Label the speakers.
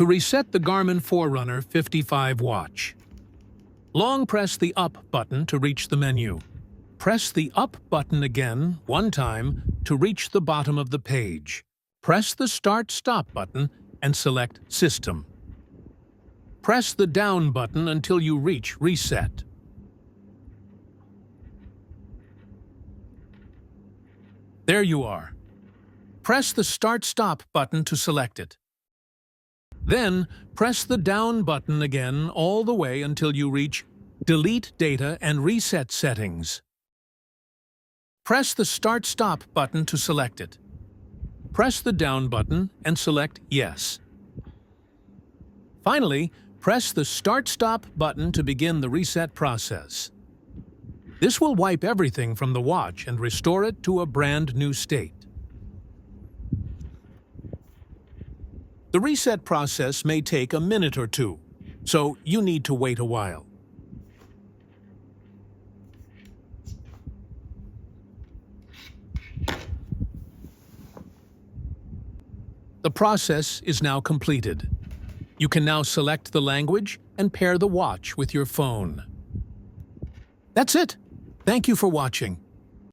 Speaker 1: To reset the Garmin Forerunner 55 watch, long press the Up button to reach the menu. Press the Up button again one time to reach the bottom of the page. Press the Start/Stop button and select System. Press the Down button until you reach Reset. There you are. Press the Start/Stop button to select it. Then, press the Down button again all the way until you reach Delete Data and Reset Settings. Press the Start/Stop button to select it. Press the Down button and select Yes. Finally, press the Start/Stop button to begin the reset process. This will wipe everything from the watch and restore it to a brand new state. The reset process may take a minute or two, so you need to wait a while. The process is now completed. You can now select the language and pair the watch with your phone. That's it. Thank you for watching.